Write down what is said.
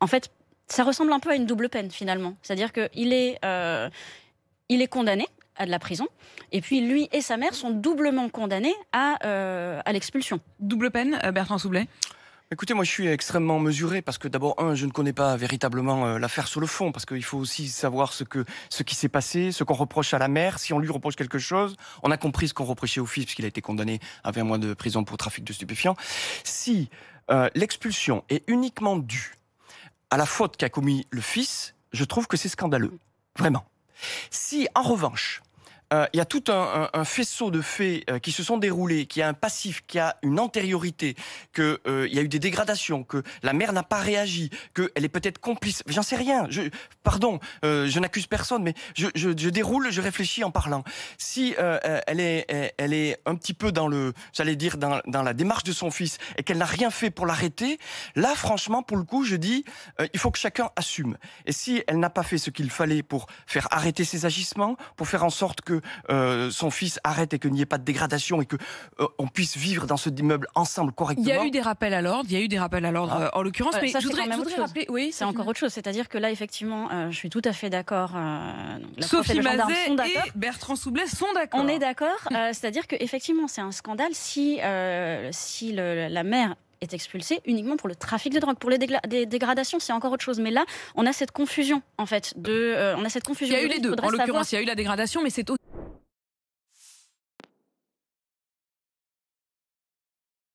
en fait, ça ressemble un peu à une double peine finalement. C'est-à-dire qu'il est condamné à de la prison, et puis lui et sa mère sont doublement condamnés à l'expulsion. Double peine, Bertrand Soubelet? Écoutez, moi je suis extrêmement mesuré parce que d'abord, je ne connais pas véritablement l'affaire sur le fond, parce qu'il faut aussi savoir ce qui s'est passé, ce qu'on reproche à la mère, si on lui reproche quelque chose. On a compris ce qu'on reprochait au fils puisqu'il a été condamné à 20 mois de prison pour trafic de stupéfiants. Si l'expulsion est uniquement due à la faute qu'a commis le fils, je trouve que c'est scandaleux, vraiment. Si en revanche, il y a tout un faisceau de faits qui se sont déroulés, qui a un passif, qui a une antériorité, qu'il y a eu des dégradations, que la mère n'a pas réagi, qu'elle est peut-être complice. J'en sais rien. Je n'accuse personne, mais je déroule, je réfléchis en parlant. Si elle est un petit peu dans la démarche de son fils et qu'elle n'a rien fait pour l'arrêter, là, franchement, pour le coup, je dis, il faut que chacun assume. Et si elle n'a pas fait ce qu'il fallait pour faire arrêter ses agissements, pour faire en sorte que son fils arrête et qu'il n'y ait pas de dégradation et que on puisse vivre dans cet immeuble ensemble correctement. Il y a eu des rappels à l'ordre, en l'occurrence, mais ça, je voudrais rappeler... Oui, c'est encore autre chose, c'est-à-dire que là, effectivement, je suis tout à fait d'accord. Sophie Mazet et Bertrand Soubelet sont d'accord. On est d'accord, c'est-à-dire qu'effectivement, c'est un scandale si la mère est expulsée uniquement pour le trafic de drogue. Pour les dégradations, c'est encore autre chose. Mais là, on a cette confusion, en fait. Il y a eu les deux. En l'occurrence, il y a eu la dégradation, mais c'est aussi